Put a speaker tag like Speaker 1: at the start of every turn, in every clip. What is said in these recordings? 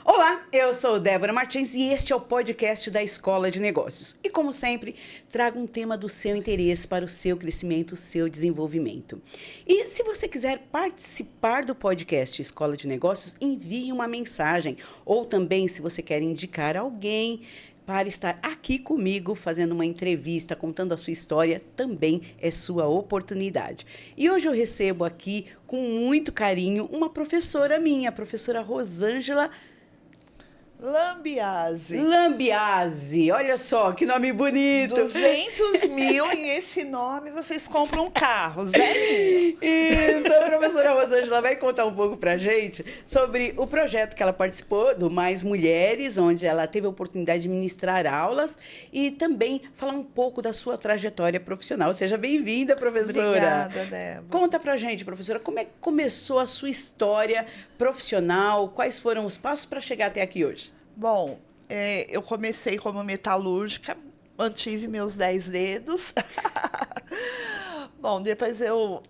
Speaker 1: Olá, eu sou Débora Martins e este é o podcast da Escola de Negócios. E como sempre, trago um tema do seu interesse para o seu crescimento, o seu desenvolvimento. E se você quiser participar do podcast Escola de Negócios, envie uma mensagem. Ou também, se você quer indicar alguém para estar aqui comigo fazendo uma entrevista, contando a sua história, também é sua oportunidade. E hoje eu recebo aqui, com muito carinho, uma professora minha, a professora Rosângela Lambiase. Olha só, que nome bonito.
Speaker 2: 200 mil em esse nome, vocês compram um carro, Zé.
Speaker 1: Isso, a professora Rosângela vai contar um pouco pra gente sobre o projeto que ela participou, do Mais Mulheres, onde ela teve a oportunidade de ministrar aulas e também falar um pouco da sua trajetória profissional. Seja bem-vinda, professora.
Speaker 2: Obrigada, Débora.
Speaker 1: Conta pra gente, professora, como é que começou a sua história profissional? Quais foram os passos para chegar até aqui hoje?
Speaker 2: Bom, eu comecei como metalúrgica, mantive meus 10 dedos. Bom, depois eu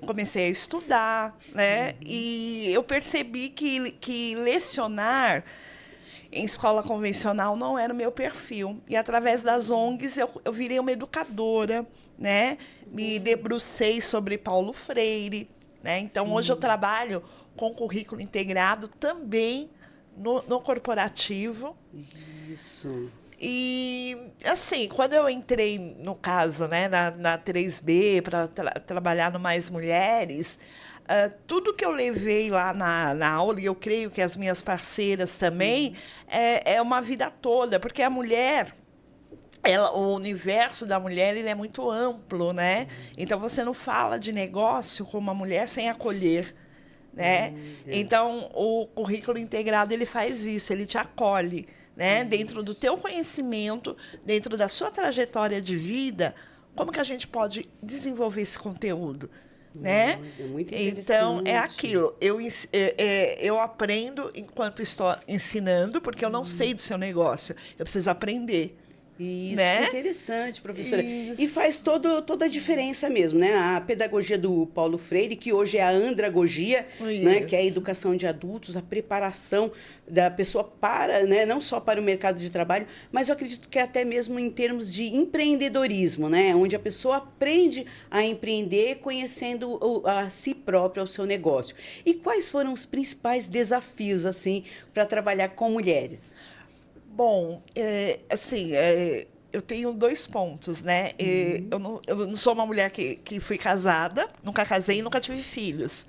Speaker 2: comecei a estudar, né? E eu percebi que lecionar em escola convencional não era o meu perfil. E, através das ONGs, eu virei uma educadora, né? Me debrucei sobre Paulo Freire, né? Então, hoje eu trabalho com currículo integrado também no corporativo.
Speaker 1: Isso.
Speaker 2: E, assim, quando eu entrei, no caso, né, na 3B, para trabalhar no Mais Mulheres, tudo que eu levei lá na aula, e eu creio que as minhas parceiras também, é uma vida toda, porque a mulher, o universo da mulher, ele é muito amplo, né? Então, você não fala de negócio com uma mulher sem acolher, né? Então, o currículo integrado, ele faz isso, ele te acolhe, né? Dentro do teu conhecimento, dentro da sua trajetória de vida, como que a gente pode desenvolver esse conteúdo, né?
Speaker 1: É muito
Speaker 2: Então, é aquilo. Eu aprendo enquanto estou ensinando, porque eu não sei do seu negócio. Eu preciso aprender.
Speaker 1: Isso,
Speaker 2: Né?
Speaker 1: que interessante, professora.
Speaker 2: Isso.
Speaker 1: E faz toda a diferença mesmo, né? A pedagogia do Paulo Freire, que hoje é a andragogia, né? Que é a educação de adultos, a preparação da pessoa para, né? Não só para o mercado de trabalho, mas eu acredito que até mesmo em termos de empreendedorismo, né? Onde a pessoa aprende a empreender conhecendo a si própria, o seu negócio. E quais foram os principais desafios, assim, para trabalhar com mulheres?
Speaker 2: Bom, eu tenho 2 pontos, né? Eu não sou uma mulher que fui casada, nunca casei e nunca tive filhos.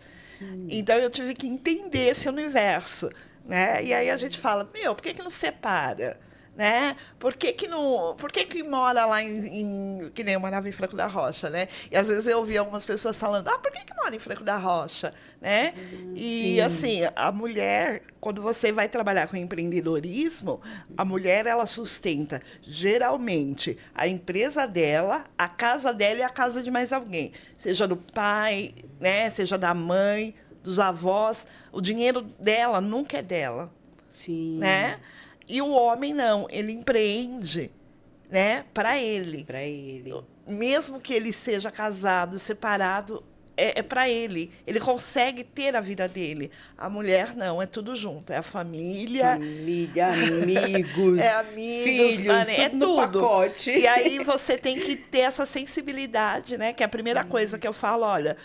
Speaker 2: Então, eu tive que entender esse universo, né? E aí a gente fala, por que não separa? Né? Por que mora lá que nem eu morava em Franco da Rocha, né? E às vezes eu ouvi algumas pessoas falando, por que mora em Franco da Rocha, né? E assim, a mulher, quando você vai trabalhar com empreendedorismo, a mulher, ela sustenta geralmente a empresa dela, a casa dela e a casa de mais alguém, seja do pai, né? Seja da mãe, dos avós. O dinheiro dela nunca é dela.
Speaker 1: Sim.
Speaker 2: Né? E o homem não, ele empreende, né, para ele.
Speaker 1: Para ele.
Speaker 2: Mesmo que ele seja casado, separado, é para ele. Ele consegue ter a vida dele. A mulher não, é tudo junto. É a família.
Speaker 1: Família, amigos,
Speaker 2: amigos,
Speaker 1: filhos,
Speaker 2: é
Speaker 1: tudo no
Speaker 2: tudo.
Speaker 1: pacote.
Speaker 2: E aí você tem que ter essa sensibilidade, né? Que é a primeira coisa que eu falo, olha,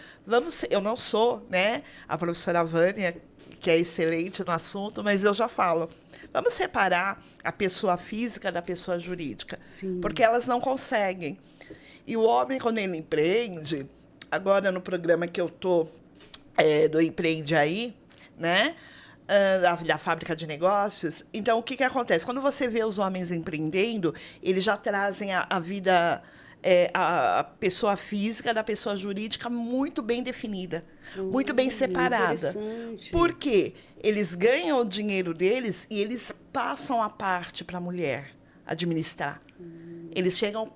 Speaker 2: eu não sou, né, a professora Vânia, que é excelente no assunto, mas eu já falo, vamos separar a pessoa física da pessoa jurídica.
Speaker 1: Sim.
Speaker 2: Porque elas não conseguem. E o homem, quando ele empreende, agora no programa que eu estou, do Empreende Aí, né? Da fábrica de negócios. Então, o que acontece? Quando você vê os homens empreendendo, eles já trazem a vida, a pessoa física da pessoa jurídica muito bem definida, muito bem separada. Por quê? Eles ganham o dinheiro deles e eles passam a parte para a mulher administrar. Eles chegam,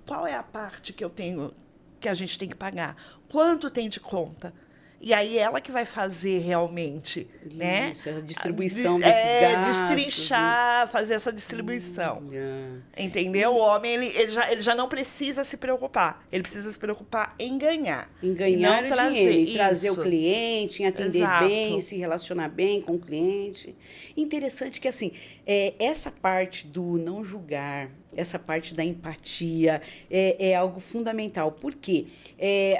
Speaker 2: qual é a parte que eu tenho, que a gente tem que pagar? Quanto tem de conta? E aí ela que vai fazer realmente, né?
Speaker 1: Isso, a distribuição desses gastos.
Speaker 2: Destrinchar, fazer essa distribuição. Entendeu? O homem, ele já não precisa se preocupar. Ele precisa se preocupar em ganhar.
Speaker 1: Em ganhar
Speaker 2: não
Speaker 1: o
Speaker 2: trazer,
Speaker 1: dinheiro, em trazer
Speaker 2: isso.
Speaker 1: o cliente, em atender
Speaker 2: Exato.
Speaker 1: bem, se relacionar bem com o cliente. Interessante que, assim, essa parte do não julgar, essa parte da empatia é algo fundamental. Por quê?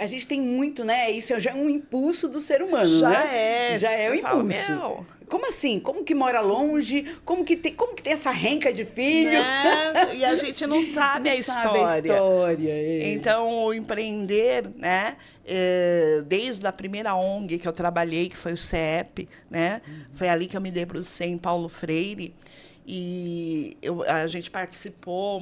Speaker 1: A gente tem muito, né? Isso já é um impulso do ser humano,
Speaker 2: Já
Speaker 1: né?
Speaker 2: é.
Speaker 1: Já é o
Speaker 2: Você fala,
Speaker 1: impulso.
Speaker 2: meu,
Speaker 1: Como assim? Como que mora longe? Como que tem essa renca de filho?
Speaker 2: né? E a gente não sabe a história. Então, o empreender, né? Desde a primeira ONG que eu trabalhei, que foi o CEP, né? Foi ali que eu me debrucei em Paulo Freire. E a gente participou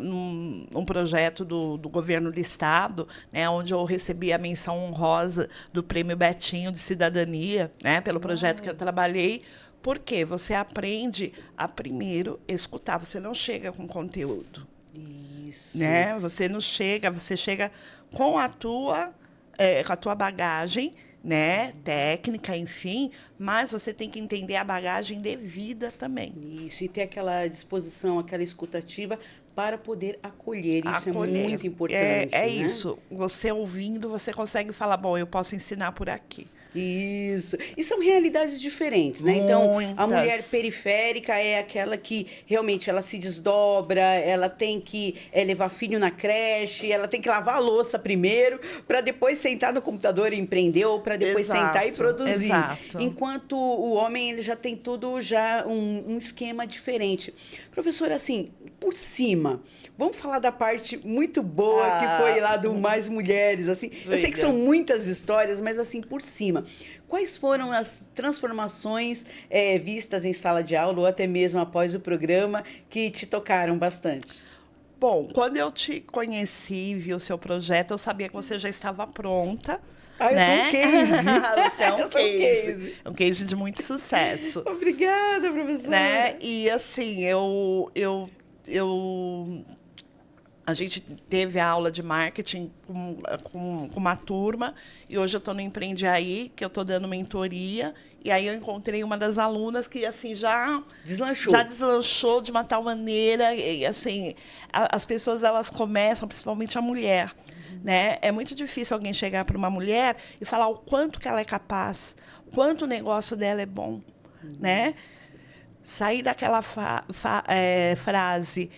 Speaker 2: num projeto do governo do estado, né, onde eu recebi a menção honrosa do Prêmio Betinho de Cidadania, né, pelo projeto que eu trabalhei. Porque você aprende a primeiro escutar, você não chega com conteúdo.
Speaker 1: Isso.
Speaker 2: Né? Você não chega, você chega com a tua bagagem, né, técnica, enfim, mas você tem que entender a bagagem de vida também.
Speaker 1: Isso, e ter aquela disposição, aquela escutativa para poder acolher. Isso é muito importante.
Speaker 2: É
Speaker 1: né?
Speaker 2: isso. Você ouvindo, você consegue falar, bom, eu posso ensinar por aqui.
Speaker 1: Isso. E são realidades diferentes, né? Então,
Speaker 2: Muitas.
Speaker 1: a mulher periférica é aquela que realmente ela se desdobra, ela tem que levar filho na creche, ela tem que lavar a louça primeiro, para depois sentar no computador e empreender, ou para depois sentar e produzir.
Speaker 2: Exato.
Speaker 1: Enquanto o homem ele já tem tudo um esquema diferente. Professora, assim, por cima, vamos falar da parte muito boa que foi lá do Mais Mulheres, assim. Eu sei que são muitas histórias, mas assim, por cima. Quais foram as transformações vistas em sala de aula ou até mesmo após o programa que te tocaram bastante?
Speaker 2: Bom, quando eu te conheci e vi o seu projeto, eu sabia que você já estava pronta.
Speaker 1: Ah, eu
Speaker 2: né?
Speaker 1: sou um case.
Speaker 2: Você é
Speaker 1: Eu sou um case.
Speaker 2: Um case de muito sucesso.
Speaker 1: Obrigada, professora.
Speaker 2: Né? E assim, a gente teve a aula de marketing com uma turma, e hoje eu estou no Empreende Aí, que eu estou dando mentoria, e aí eu encontrei uma das alunas que assim já deslanchou de uma tal maneira, e assim, as pessoas elas começam, principalmente a mulher, né? É muito difícil alguém chegar para uma mulher e falar o quanto que ela é capaz, o quanto o negócio dela é bom, né? Sair daquela frase,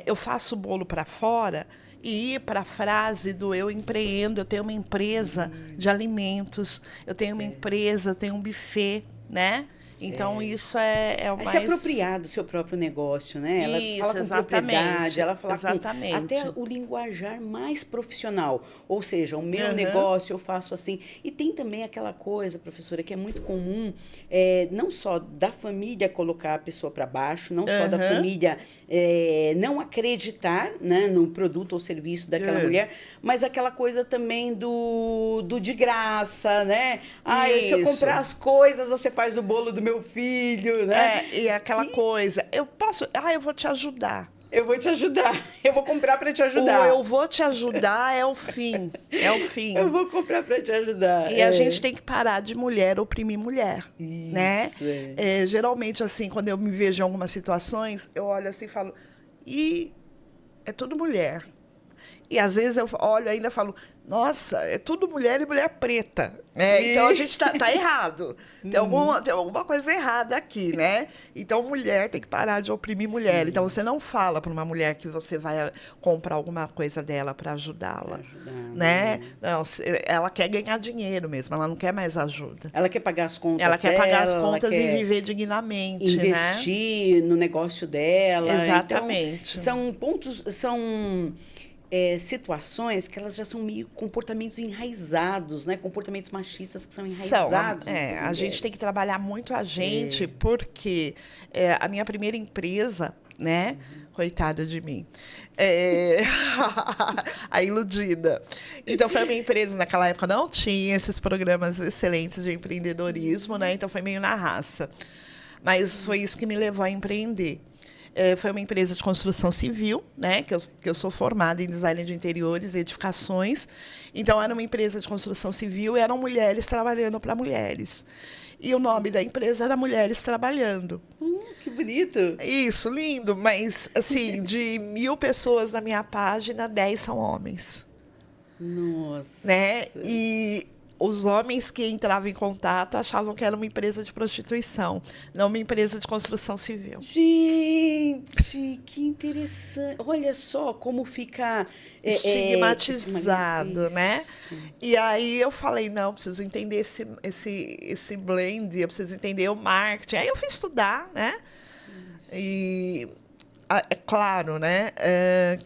Speaker 2: eu faço o bolo para fora, e ir para a frase do eu empreendo, eu tenho uma empresa de alimentos, eu tenho uma empresa, eu tenho um buffet, né? Então, isso é o mais...
Speaker 1: se apropriar do seu próprio negócio, né? Ela
Speaker 2: Isso,
Speaker 1: fala com
Speaker 2: exatamente.
Speaker 1: propriedade, ela fala
Speaker 2: Exatamente.
Speaker 1: com até o linguajar mais profissional. Ou seja, o meu negócio eu faço assim. E tem também aquela coisa, professora, que é muito comum, não só da família colocar a pessoa para baixo, não só da família não acreditar, né, no produto ou serviço daquela mulher, mas aquela coisa também do de graça, né? Se eu comprar as coisas, você faz o bolo do meu filho, né?
Speaker 2: E aquela coisa, eu vou te ajudar.
Speaker 1: Eu vou te ajudar. Eu vou comprar para te ajudar.
Speaker 2: O eu vou te ajudar é o fim. É o fim.
Speaker 1: Eu vou comprar para te ajudar.
Speaker 2: E a gente tem que parar de mulher oprimir mulher.
Speaker 1: Isso,
Speaker 2: né? Geralmente, assim, quando eu me vejo em algumas situações, eu olho assim e falo, é tudo mulher. E às vezes eu olho ainda e falo, nossa, é tudo mulher e mulher preta. Né? Então a gente tá errado. Tem alguma coisa errada aqui, né? Então mulher tem que parar de oprimir mulher. Sim. Então você não fala para uma mulher que você vai comprar alguma coisa dela para ajudá-la. Né? Não, ela quer ganhar dinheiro mesmo, ela não quer mais ajuda.
Speaker 1: Ela quer pagar as contas
Speaker 2: Ela quer pagar as contas
Speaker 1: e
Speaker 2: viver dignamente.
Speaker 1: Investir no negócio dela.
Speaker 2: Exatamente.
Speaker 1: Então, são pontos, situações que elas já são meio comportamentos enraizados, né? Comportamentos machistas que são enraizados.
Speaker 2: A gente tem que trabalhar muito a gente, porque a minha primeira empresa, né? Coitada de mim. A iludida. Então, foi a minha empresa. Naquela época não tinha esses programas excelentes de empreendedorismo, né? Então, foi meio na raça. Mas foi isso que me levou a empreender. Foi uma empresa de construção civil, né? Que eu sou formada em design de interiores e edificações. Então, era uma empresa de construção civil e eram mulheres trabalhando para mulheres. E o nome da empresa era Mulheres Trabalhando.
Speaker 1: Que bonito.
Speaker 2: Isso, lindo. Mas, assim, de 1.000 pessoas na minha página, 10 são homens.
Speaker 1: Nossa.
Speaker 2: Né? E os homens que entravam em contato achavam que era uma empresa de prostituição, não uma empresa de construção civil.
Speaker 1: Gente, que interessante. Olha só como fica
Speaker 2: estigmatizado, né? E aí eu falei, não, preciso entender esse blend, eu preciso entender o marketing. Aí eu fui estudar, né? E é claro, né?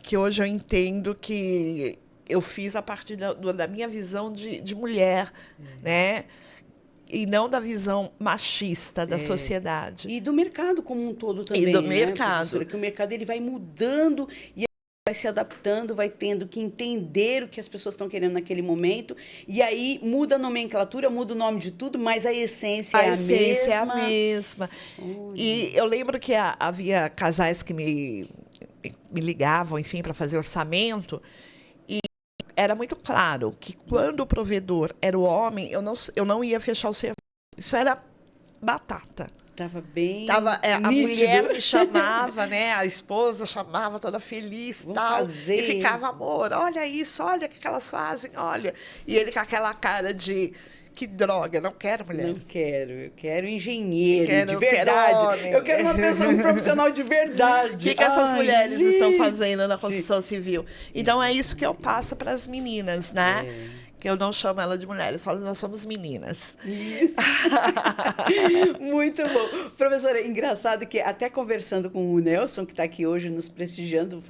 Speaker 2: Que hoje eu entendo que eu fiz a partir da minha visão de mulher, né? E não da visão machista da sociedade.
Speaker 1: E do mercado como um todo também.
Speaker 2: E do
Speaker 1: né,
Speaker 2: mercado.
Speaker 1: Que o mercado ele vai mudando e vai se adaptando, vai tendo que entender o que as pessoas estão querendo naquele momento. E aí muda a nomenclatura, muda o nome de tudo, mas a essência é a mesma.
Speaker 2: A essência é a mesma. E eu lembro que havia casais que me ligavam, enfim, para fazer orçamento. Era muito claro que quando o provedor era o homem, eu não ia fechar o serviço. Isso era batata.
Speaker 1: Estava bem
Speaker 2: a mulher me chamava, né? A esposa chamava toda feliz e tal.
Speaker 1: Fazer.
Speaker 2: E ficava, amor, olha isso, olha o que elas fazem, olha. E ele com aquela cara de... Que droga, não quero mulher.
Speaker 1: Não quero, eu quero engenheiro, de verdade. Eu quero uma pessoa, um profissional de verdade.
Speaker 2: O que essas mulheres estão fazendo na construção civil? Então, é isso que eu passo para as meninas, né? Que eu não chamo ela de mulheres, falo, nós somos meninas.
Speaker 1: Isso. Muito bom. Professora, engraçado que até conversando com o Nelson, que está aqui hoje nos prestigiando,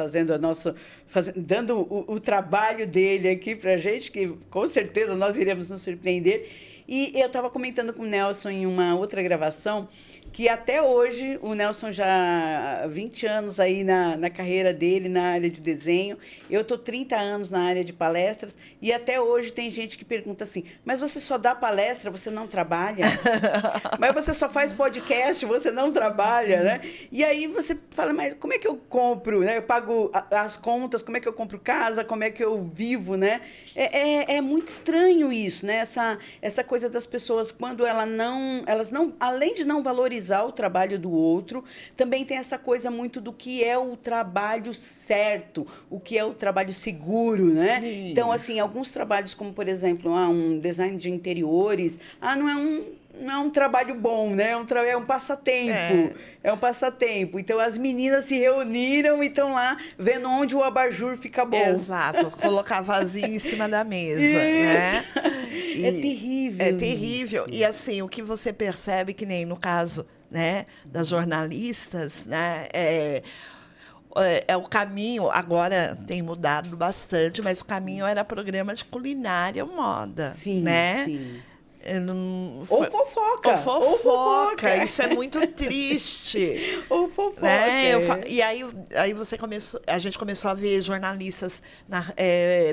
Speaker 1: dando o trabalho dele aqui para a gente, que com certeza nós iremos nos surpreender. E eu estava comentando com o Nelson em uma outra gravação que até hoje, o Nelson já há 20 anos aí na carreira dele, na área de desenho, eu estou 30 anos na área de palestras, e até hoje tem gente que pergunta assim, mas você só dá palestra, você não trabalha? Mas você só faz podcast, você não trabalha, né? E aí você fala, mas como é que eu compro, né? Eu pago as contas, como é que eu compro casa, como é que eu vivo, né? É muito estranho isso, né? Essa coisa das pessoas, quando elas não, além de não valorizar o trabalho do outro, também tem essa coisa muito do que é o trabalho certo, o que é o trabalho seguro, né? Isso. Então, assim, alguns trabalhos, como, por exemplo, um design de interiores, não é um trabalho bom, né? É um passatempo. É um passatempo. Então, as meninas se reuniram e estão lá vendo onde o abajur fica bom.
Speaker 2: Exato. Colocar vazio em cima da mesa, né?
Speaker 1: É terrível.
Speaker 2: É terrível.
Speaker 1: Isso.
Speaker 2: E, assim, o que você percebe, que nem no caso, né, das jornalistas, né? O caminho, agora tem mudado bastante, mas o caminho era programa de culinária, moda,
Speaker 1: sim,
Speaker 2: né?
Speaker 1: Sim.
Speaker 2: Ou
Speaker 1: fofoca.
Speaker 2: Isso é muito triste.
Speaker 1: Ou fofoca.
Speaker 2: Né? E aí a gente começou a ver jornalistas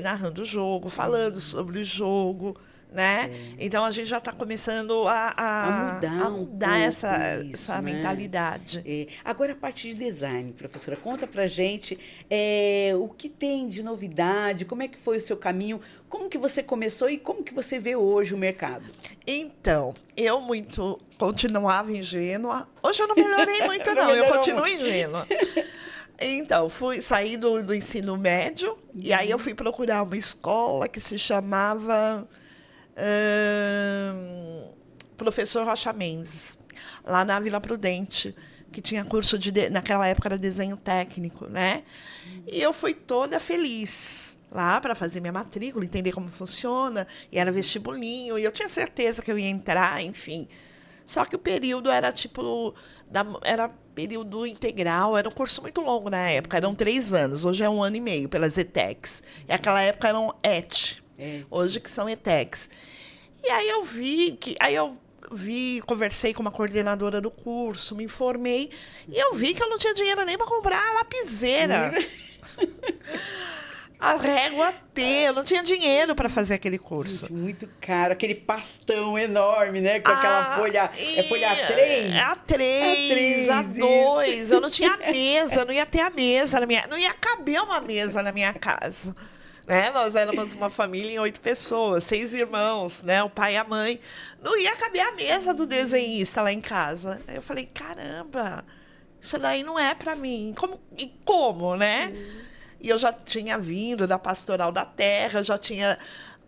Speaker 2: narrando o jogo, falando sobre o jogo. Né? Então a gente já está começando a mudar essa mentalidade.
Speaker 1: Agora, a parte de design, professora, conta pra gente o que tem de novidade, como é que foi o seu caminho, como que você começou e como que você vê hoje o mercado?
Speaker 2: Então, eu continuava ingênua. Hoje eu não melhorei muito, não. Eu continuo ingênua. Então, saí do ensino médio e aí eu fui procurar uma escola que se chamava Professor Rocha Mendes, lá na Vila Prudente, que tinha curso naquela época era desenho técnico, né? E eu fui toda feliz lá para fazer minha matrícula, entender como funciona, e era vestibulinho, e eu tinha certeza que eu ia entrar, enfim. Só que o período era era período integral, era um curso muito longo na época, eram 3 anos, hoje é 1 ano e meio pelas ETECs. E naquela época eram hoje que são ETECs. E aí eu conversei com uma coordenadora do curso, me informei, e eu vi que eu não tinha dinheiro nem para comprar a lapiseira. A régua T, eu não tinha dinheiro para fazer aquele curso.
Speaker 1: Gente, muito caro. Aquele pastão enorme, né? Com aquela folha... É folha A3?
Speaker 2: A3, A2. Eu não tinha mesa, não ia ter a mesa na minha... Não ia caber uma mesa na minha casa. Né? Nós éramos uma família em 8 pessoas, 6 irmãos, né? O pai e a mãe. Não ia caber a mesa do desenhista lá em casa. Aí eu falei, caramba, isso daí não é para mim. Como, né? E eu já tinha vindo da Pastoral da Terra, já tinha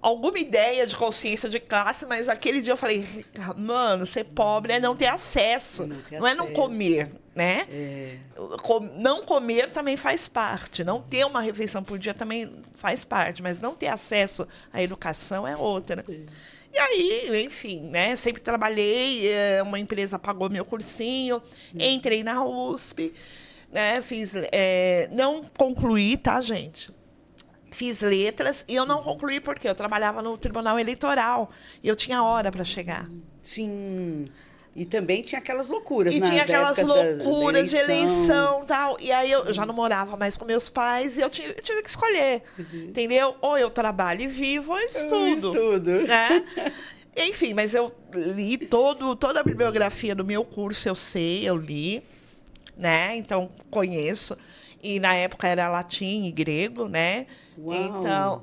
Speaker 2: alguma ideia de consciência de classe, mas aquele dia eu falei, mano, ser pobre é não ter acesso, não é não comer, né? Não comer também faz parte, não ter uma refeição por dia também faz parte, mas não ter acesso à educação é outra. E aí, enfim, né? Sempre trabalhei, uma empresa pagou meu cursinho, entrei na USP, né? Fiz, não concluí, tá, gente? Fiz letras e eu não concluí porque eu trabalhava no Tribunal Eleitoral e eu tinha hora para chegar.
Speaker 1: Sim. E também tinha aquelas loucuras,
Speaker 2: E
Speaker 1: nas
Speaker 2: tinha aquelas
Speaker 1: épocas
Speaker 2: loucuras de eleição e tal. E aí eu já não morava mais com meus pais e eu tive que escolher, entendeu? Ou eu trabalho e vivo ou estudo. Né? Enfim, mas eu li toda a bibliografia do meu curso, eu li, né? Então, conheço. E na época era latim e grego, né?
Speaker 1: Uau.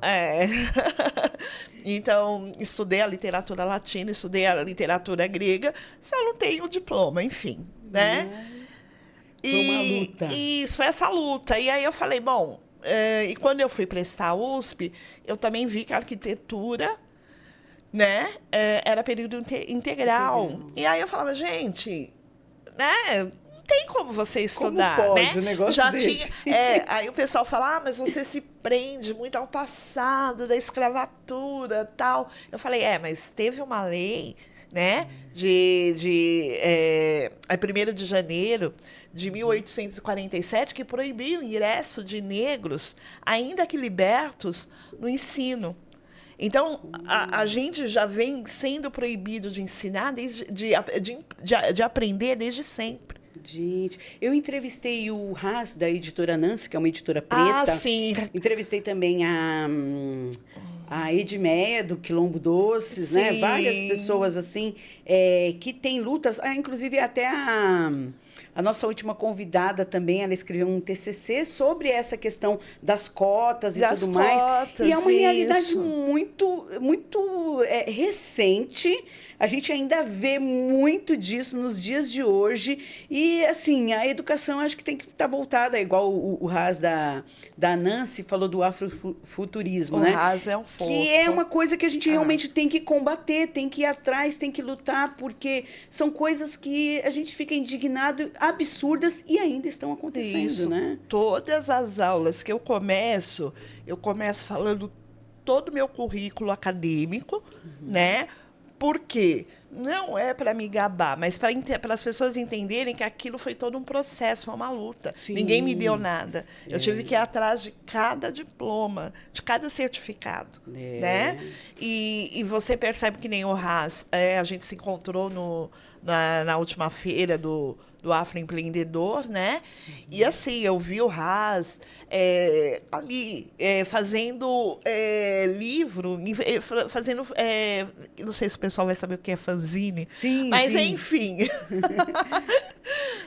Speaker 2: Então, estudei a literatura latina, estudei a literatura grega, só não tenho o diploma, enfim, né?
Speaker 1: Foi uma luta.
Speaker 2: Isso, foi essa luta. E aí eu falei, bom, e quando eu fui prestar a USP, eu também vi que a arquitetura, né, era período integral. E aí eu falava, gente, né? Tem como você estudar,
Speaker 1: como pode,
Speaker 2: né?
Speaker 1: Um negócio
Speaker 2: Já
Speaker 1: desse?
Speaker 2: aí o pessoal fala, mas você se prende muito ao passado da escravatura, tal. Eu falei, mas teve uma lei, né, é 1º de janeiro de 1847 que proibia o ingresso de negros, ainda que libertos, no ensino. Então, a gente já vem sendo proibido de ensinar, de aprender desde sempre.
Speaker 1: Gente, eu entrevistei o Haas, da editora Nancy, que é uma editora preta.
Speaker 2: Ah, sim.
Speaker 1: Entrevistei também a Edmeia, do Quilombo Doces, né? Várias pessoas, assim, que têm lutas. Inclusive, até a nossa última convidada também, ela escreveu um TCC sobre essa questão das cotas e tudo mais. E é uma realidade muito, muito recente. A gente ainda vê muito disso nos dias de hoje. E, assim, a educação acho que tem que estar voltada, igual o Haas da Nancy falou do afrofuturismo, né?
Speaker 2: O Haas é um fofo.
Speaker 1: Que é uma coisa que a gente realmente tem que combater, tem que ir atrás, tem que lutar, porque são coisas que a gente fica indignado, absurdas e ainda estão acontecendo,
Speaker 2: Isso.
Speaker 1: né?
Speaker 2: Todas as aulas que eu começo falando todo o meu currículo acadêmico, né? Porque não é para me gabar, mas para as pessoas entenderem que aquilo foi todo um processo, foi uma luta.
Speaker 1: Sim.
Speaker 2: Ninguém me deu nada. Eu tive que ir atrás de cada diploma, de cada certificado. Né? E você percebe que nem o Haas, a gente se encontrou na última feira do Afroempreendedor, né? E assim, eu vi o Haas ali fazendo livro, fazendo. Não sei se o pessoal vai saber o que é fanzine.
Speaker 1: Sim,
Speaker 2: mas
Speaker 1: sim.
Speaker 2: Enfim.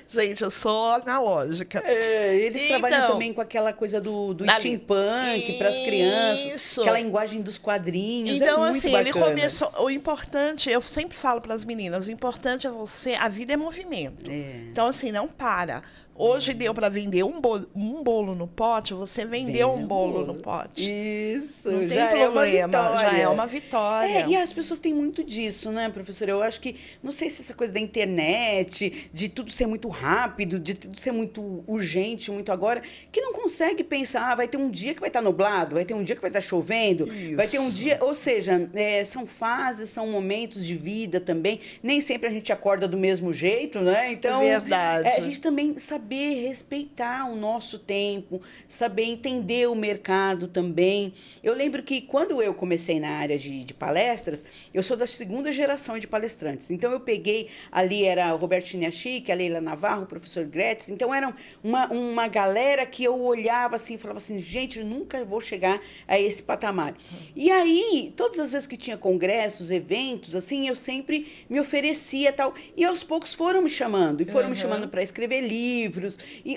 Speaker 2: Gente, eu sou analógica.
Speaker 1: Eles trabalham também com aquela coisa do steampunk para as crianças, aquela linguagem dos quadrinhos.
Speaker 2: Então,
Speaker 1: muito
Speaker 2: assim,
Speaker 1: bacana.
Speaker 2: ele começou. O importante, eu sempre falo para as meninas, o importante é a vida é movimento. Então, assim, não para. Hoje deu para vender um bolo no pote, você vendeu um bolo no pote.
Speaker 1: Isso,
Speaker 2: não tem
Speaker 1: já
Speaker 2: problema,
Speaker 1: já
Speaker 2: é uma vitória.
Speaker 1: E as pessoas têm muito disso, né, professora? Eu acho que, não sei se essa coisa da internet, de tudo ser muito rápido, de tudo ser muito urgente, muito agora, que não consegue pensar, vai ter um dia que vai estar nublado, vai ter um dia que vai estar chovendo, vai ter um dia... Ou seja, são fases, são momentos de vida também. Nem sempre a gente acorda do mesmo jeito, né? Então,
Speaker 2: verdade.
Speaker 1: A gente também saber saber respeitar o nosso tempo, saber entender o mercado também. Eu lembro que quando eu comecei na área de palestras, eu sou da segunda geração de palestrantes. Então, eu peguei, ali era o Roberto Chiniachique, a Leila Navarro, o professor Gretz. Então, era uma galera que eu olhava assim e falava assim, gente, eu nunca vou chegar a esse patamar. E aí, todas as vezes que tinha congressos, eventos, assim, eu sempre me oferecia tal. E aos poucos foram me chamando, e foram me chamando para escrever livros.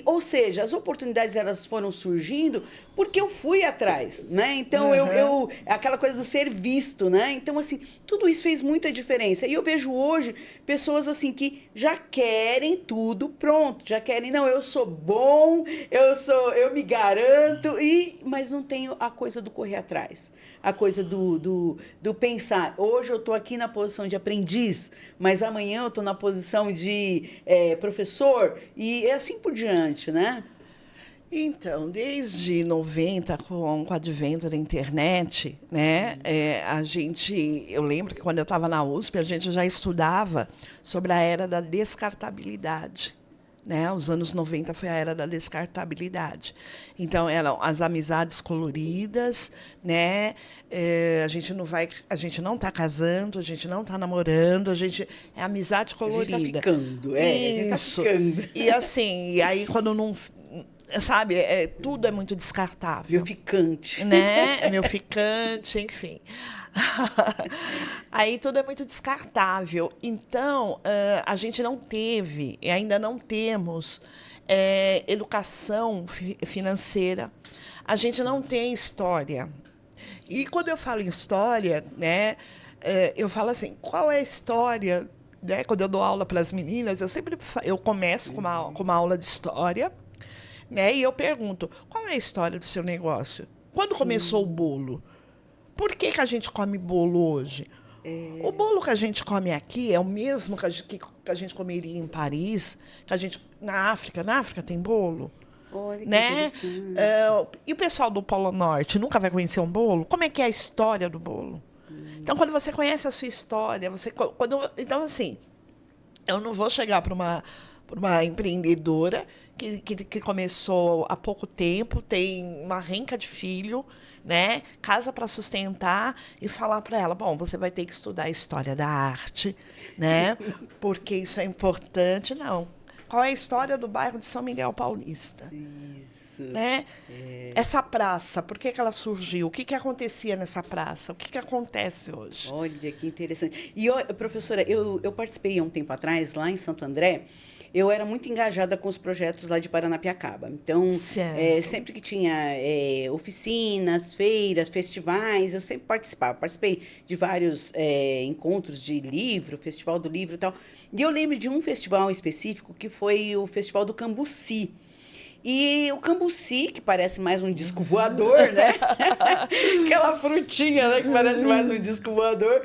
Speaker 1: Ou seja, as oportunidades elas foram surgindo porque eu fui atrás, né? Então, aquela coisa do ser visto, né? Então, assim, tudo isso fez muita diferença. E eu vejo hoje pessoas, assim, que já querem tudo pronto, já querem, não, eu sou bom, eu me garanto, mas não tenho a coisa do correr atrás, a coisa do pensar, hoje eu estou aqui na posição de aprendiz, mas amanhã eu estou na posição de professor, e assim por diante, né?
Speaker 2: Então, desde 90, com o advento da internet, né, eu lembro que quando eu estava na USP, a gente já estudava sobre a era da descartabilidade. Né? Os anos 90 foi a era da descartabilidade. Então, eram as amizades coloridas, né? A gente não está casando, a gente não está namorando, é amizade colorida.
Speaker 1: A gente está ficando,
Speaker 2: Isso.
Speaker 1: A gente tá ficando.
Speaker 2: E assim, e aí quando não... Sabe, tudo é muito descartável.
Speaker 1: Meu ficante.
Speaker 2: Né? Meu ficante, enfim. Aí tudo é muito descartável. Então, a gente não teve, e ainda não temos, educação financeira. A gente não tem história. E quando eu falo em história, né, eu falo assim, qual é a história? Né? Quando eu dou aula para as meninas, eu começo com uma aula de história, né, e eu pergunto, qual é a história do seu negócio? Quando começou o bolo? Por que a gente come bolo hoje? O bolo que a gente come aqui é o mesmo que a gente comeria em Paris, na África. Na África tem bolo.
Speaker 1: Olha que
Speaker 2: né?
Speaker 1: interessante.
Speaker 2: E o pessoal do Polo Norte nunca vai conhecer um bolo? Como é que é a história do bolo? Então, quando você conhece a sua história, então, assim, eu não vou chegar para uma empreendedora que começou há pouco tempo, tem uma renca de filho, né? Casa para sustentar, e falar para ela, bom, você vai ter que estudar a história da arte, né? Porque isso é importante. Não. Qual é a história do bairro de São Miguel Paulista?
Speaker 1: Isso.
Speaker 2: Né? Essa praça, por que ela surgiu? O que acontecia nessa praça? O que acontece hoje?
Speaker 1: Olha, que interessante. E, professora, eu participei há um tempo atrás, lá em Santo André. Eu era muito engajada com os projetos lá de Paranapiacaba. Então, sempre que tinha oficinas, feiras, festivais, eu sempre participava. Participei de vários encontros de livro, Festival do Livro e tal. E eu lembro de um festival específico, que foi o Festival do Cambuci. E o cambuci, que parece mais um disco voador, né? Aquela frutinha, né, que parece mais um disco voador.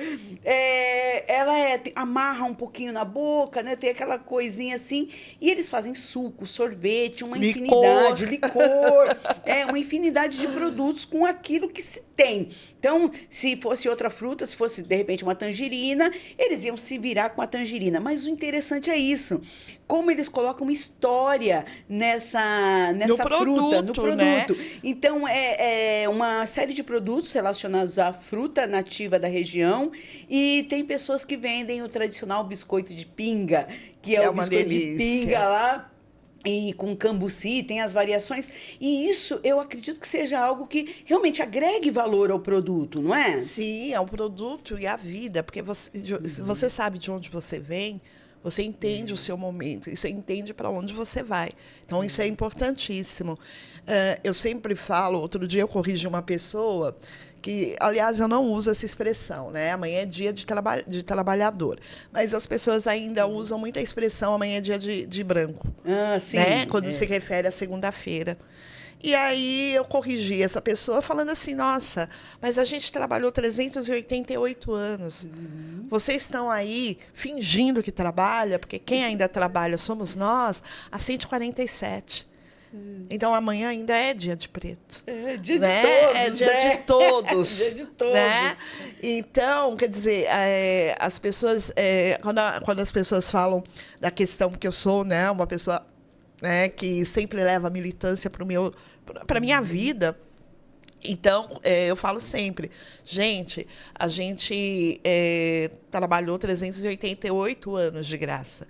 Speaker 1: Ela amarra um pouquinho na boca, né? Tem aquela coisinha assim. E eles fazem suco, sorvete, uma infinidade, licor, uma infinidade de produtos com aquilo que se tem. Então, se fosse outra fruta, se fosse, de repente, uma tangerina, eles iam se virar com a tangerina. Mas o interessante é isso. Como eles colocam história nessa fruta, no produto. Né? Então, é uma série de produtos relacionados à fruta nativa da região, e tem pessoas que vendem o tradicional biscoito de pinga, que é o biscoito de pinga lá, e com cambuci, tem as variações. E isso, eu acredito que seja algo que realmente agregue valor ao produto, não é?
Speaker 2: Sim, ao produto e à vida, porque você sabe de onde você vem, você entende o seu momento, e você entende para onde você vai. Então, isso é importantíssimo. Eu sempre falo, outro dia eu corrigi uma pessoa, que, aliás, eu não uso essa expressão, né? Amanhã é dia de trabalhador. Mas as pessoas ainda usam muito a expressão amanhã é dia de branco.
Speaker 1: Sim.
Speaker 2: Né? Quando se refere à segunda-feira. E aí eu corrigi essa pessoa falando assim, nossa, mas a gente trabalhou 388 anos. Vocês estão aí fingindo que trabalha, porque quem ainda trabalha somos nós, há 147. Então, amanhã ainda é dia de preto.
Speaker 1: É dia de todos.
Speaker 2: É dia de todos.
Speaker 1: Dia de todos.
Speaker 2: Né? Então, quer dizer, as pessoas, quando as pessoas falam da questão, porque eu sou, né, uma pessoa né, que sempre leva a militância para a minha vida. Então, eu falo sempre, gente, a gente trabalhou 388 anos de graça.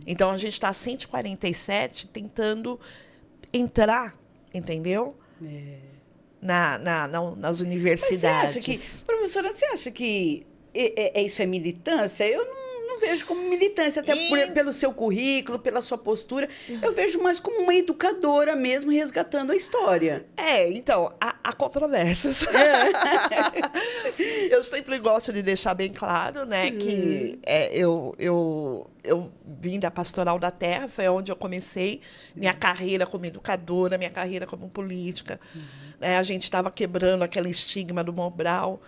Speaker 2: Então, a gente está 147 tentando entrar, entendeu? Nas universidades.
Speaker 1: Professora, você acha que isso é militância? Eu não vejo como militância, até pelo seu currículo, pela sua postura. Eu vejo mais como uma educadora mesmo, resgatando a história.
Speaker 2: Então, há controvérsias. Eu sempre gosto de deixar bem claro, né, que eu vim da Pastoral da Terra, foi onde eu comecei minha carreira como educadora, minha carreira como política. A gente estava quebrando aquele estigma do Mobral,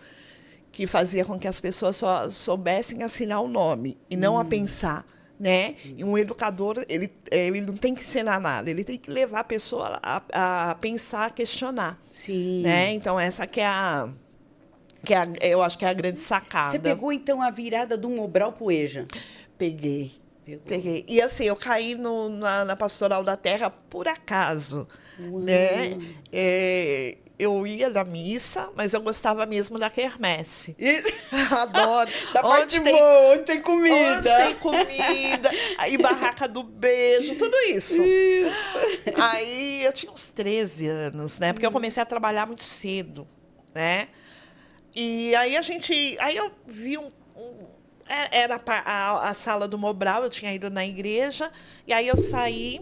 Speaker 2: que fazia com que as pessoas só soubessem assinar o nome e não a pensar, né? E um educador, ele não tem que ensinar nada, ele tem que levar a pessoa a pensar, a questionar.
Speaker 1: Sim.
Speaker 2: Né? Então, essa eu acho que é a grande sacada.
Speaker 1: Você pegou, então, a virada do Mobral pro EJA?
Speaker 2: Peguei. E assim, eu caí na Pastoral da Terra por acaso. Né? Eu ia na missa, mas eu gostava mesmo da quermesse. Adoro.
Speaker 1: Onde tem comida.
Speaker 2: Onde tem comida. Aí, barraca do beijo, tudo isso. Aí, eu tinha uns 13 anos, né? Porque eu comecei a trabalhar muito cedo, né? E aí, eu vi era a sala do Mobral, eu tinha ido na igreja, e aí eu saí...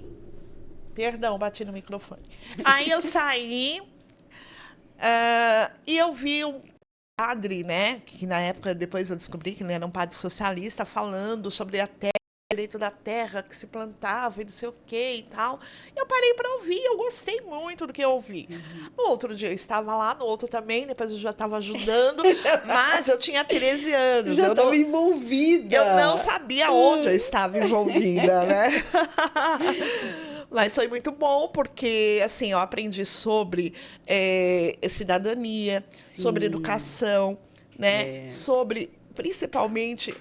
Speaker 2: Perdão, bati no microfone. Aí eu saí... e eu vi um padre, né, que na época, depois eu descobri que ele era um padre socialista, falando sobre a terra, o direito da terra, que se plantava e não sei o que e tal. Eu parei para ouvir, eu gostei muito do que eu ouvi. No outro dia eu estava lá, no outro também, depois eu já estava ajudando, mas eu tinha 13 anos.
Speaker 1: Já estava envolvida.
Speaker 2: Eu não sabia onde eu estava envolvida, né? Mas foi muito bom, porque assim, eu aprendi sobre cidadania, sobre educação, né? Sobre, principalmente,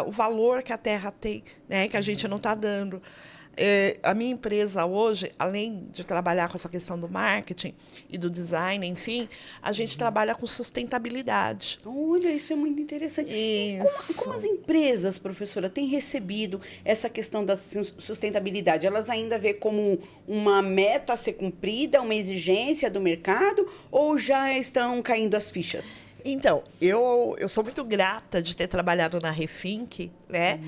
Speaker 2: o valor que a terra tem, né? Que a gente não está dando. A minha empresa hoje, além de trabalhar com essa questão do marketing e do design, enfim, a gente trabalha com sustentabilidade.
Speaker 1: Olha, isso é muito interessante. Como as empresas, professora, têm recebido essa questão da sustentabilidade? Elas ainda vê como uma meta a ser cumprida, uma exigência do mercado, ou já estão caindo as fichas?
Speaker 2: Então, eu sou muito grata de ter trabalhado na Refink, né?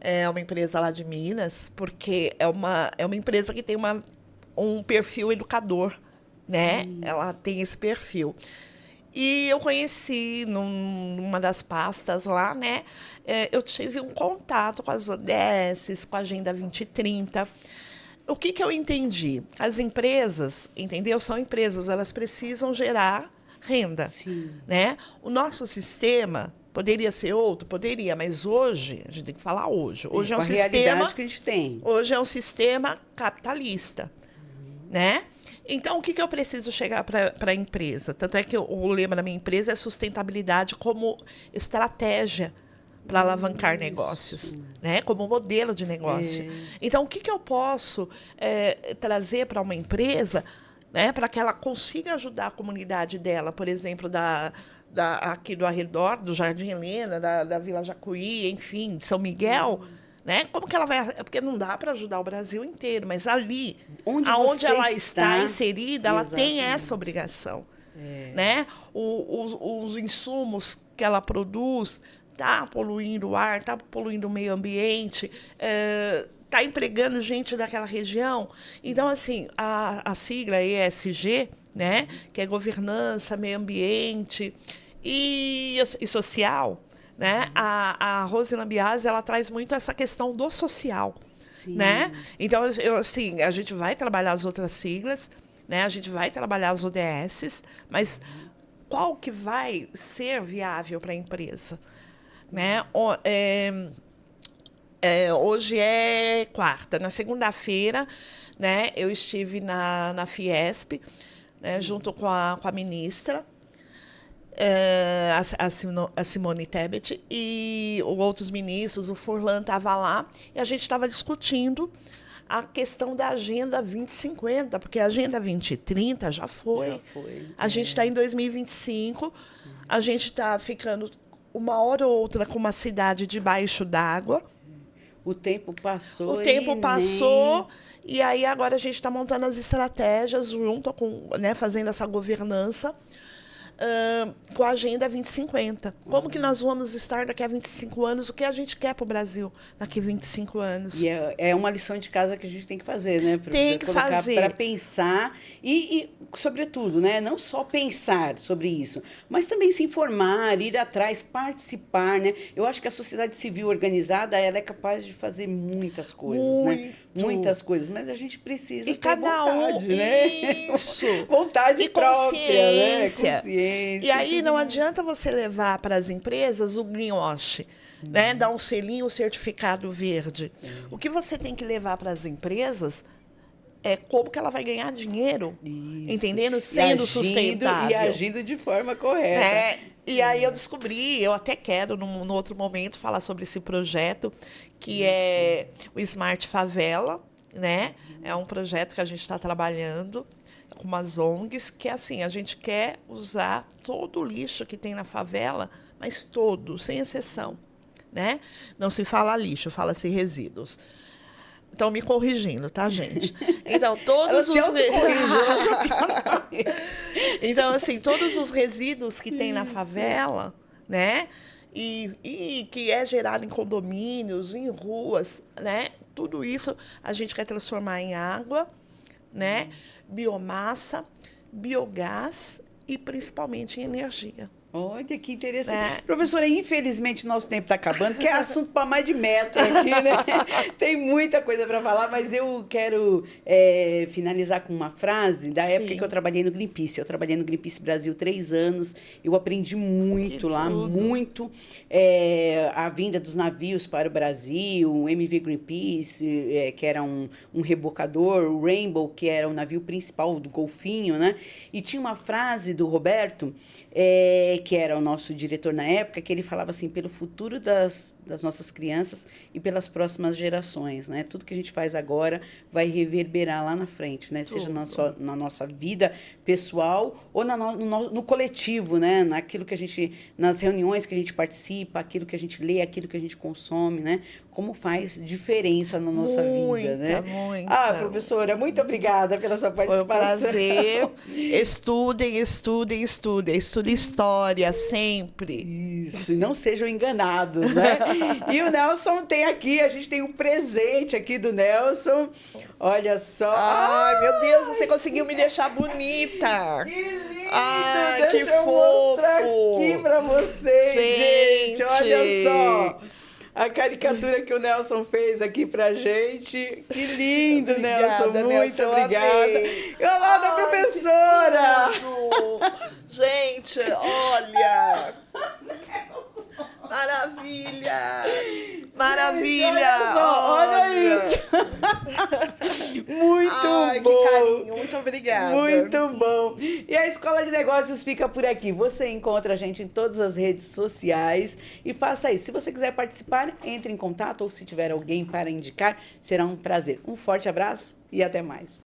Speaker 2: É uma empresa lá de Minas, porque é uma empresa que tem um perfil educador, né? Ela tem esse perfil. E eu conheci numa das pastas lá, né? Eu tive um contato com as ODS, com a Agenda 2030. O que eu entendi? As empresas, entendeu? São empresas, elas precisam gerar renda, né? O nosso sistema poderia ser outro, poderia, mas hoje, a gente tem que falar hoje. Hoje é um sistema,
Speaker 1: realidade que a gente tem.
Speaker 2: Hoje é um sistema capitalista, né? Então, o que eu preciso chegar para a empresa? Tanto é que o lema da minha empresa é sustentabilidade como estratégia para alavancar negócios, né? Como modelo de negócio. Então, o que eu posso trazer para uma empresa, né, para que ela consiga ajudar a comunidade dela, por exemplo, aqui do arredor, do Jardim Helena, da Vila Jacuí, enfim, de São Miguel, né? Como que ela vai... Porque não dá para ajudar o Brasil inteiro, mas ali, aonde ela está inserida, ela tem essa obrigação. Né? Os insumos que ela produz está poluindo o ar, está poluindo o meio ambiente, está empregando gente daquela região. Então, assim, a sigla ESG, né, que é governança, meio ambiente e social, né? A Rose Lambiase, ela traz muito essa questão do social, né? Então, assim, a gente vai trabalhar as outras siglas, né? A gente vai trabalhar as ODS, mas qual que vai ser viável para a empresa, né? Hoje é quarta. Na segunda-feira, né, eu estive na Fiesp, né, junto com a ministra, a Simone Tebet, e outros ministros, o Furlan estava lá, e a gente estava discutindo a questão da Agenda 2050, porque a Agenda 2030 já foi.
Speaker 1: Já foi.
Speaker 2: A gente está em 2025, a gente está ficando uma hora ou outra com uma cidade debaixo d'água.
Speaker 1: O tempo passou.
Speaker 2: O tempo passou, e aí agora a gente está montando as estratégias junto com, né, fazendo essa governança com a Agenda 2050. Como que nós vamos estar daqui a 25 anos? O que a gente quer para o Brasil daqui a 25 anos?
Speaker 1: E é uma lição de casa que a gente tem que fazer, né?
Speaker 2: Tem que fazer.
Speaker 1: Para pensar e, sobretudo, né? Não só pensar sobre isso, mas também se informar, ir atrás, participar, né? Eu acho que a sociedade civil organizada, ela é capaz de fazer muitas coisas, né? Muitas coisas, mas a gente precisa
Speaker 2: e
Speaker 1: ter
Speaker 2: cada
Speaker 1: vontade, né?
Speaker 2: Isso.
Speaker 1: Vontade
Speaker 2: e
Speaker 1: própria,
Speaker 2: consciência.
Speaker 1: Né? Consciência.
Speaker 2: E aí não adianta você levar para as empresas o greenwash, né? Dar um selinho, um certificado verde. O que você tem que levar para as empresas é como que ela vai ganhar dinheiro, entendendo? Sendo sustentável.
Speaker 1: E agindo de forma correta.
Speaker 2: E aí eu descobri, eu até quero, num outro momento, falar sobre esse projeto, que é o Smart Favela, né? É um projeto que a gente está trabalhando com umas ONGs, que é assim, a gente quer usar todo o lixo que tem na favela, mas todo, sem exceção, né? Não se fala lixo, fala-se resíduos. Estão me corrigindo, tá, gente? Então, todos os Então, assim, todos os resíduos que tem na favela, né? E que é gerado em condomínios, em ruas, né? Tudo isso a gente quer transformar em água, né? Biomassa, biogás e principalmente em energia.
Speaker 1: Olha que interessante. Professora, infelizmente nosso tempo está acabando, que é assunto para mais de metro aqui, né? Tem muita coisa para falar, mas eu quero finalizar com uma frase da época que eu trabalhei no Greenpeace. Eu trabalhei no Greenpeace Brasil 3 anos, eu aprendi muito lá, muito. A vinda dos navios para o Brasil, o MV Greenpeace, que era um rebocador, o Rainbow, que era o navio principal do Golfinho, né? E tinha uma frase do Roberto, que era o nosso diretor na época, que ele falava assim, pelo futuro das nossas crianças e pelas próximas gerações, né? Tudo que a gente faz agora vai reverberar lá na frente, né? Seja na nossa vida pessoal ou no coletivo, né? Naquilo que a gente, nas reuniões que a gente participa, aquilo que a gente lê, aquilo que a gente consome, né? Como faz diferença na nossa vida, né?
Speaker 2: Muita.
Speaker 1: Professora, muito obrigada pela sua participação.
Speaker 2: Foi um prazer. Estudem história sempre.
Speaker 1: Isso, e não sejam enganados, né? E o Nelson tem aqui, a gente tem um presente aqui do Nelson. Olha só.
Speaker 2: Ai, meu Deus, você conseguiu me deixar bonita.
Speaker 1: Que lindo!
Speaker 2: Ai, que
Speaker 1: Deixa eu mostrar
Speaker 2: fofo.
Speaker 1: aqui pra vocês, gente. Olha só. A caricatura que o Nelson fez aqui pra gente. Que lindo, Nelson. Muito
Speaker 2: Nelson,
Speaker 1: obrigada. E olá da professora.
Speaker 2: Gente, olha. Maravilha! Maravilha!
Speaker 1: Gente, olha isso! Muito bom!
Speaker 2: Que carinho, muito obrigada.
Speaker 1: Muito bom! E a Escola de Negócios fica por aqui. Você encontra a gente em todas as redes sociais e faça isso. Se você quiser participar, entre em contato ou se tiver alguém para indicar, será um prazer. Um forte abraço e até mais.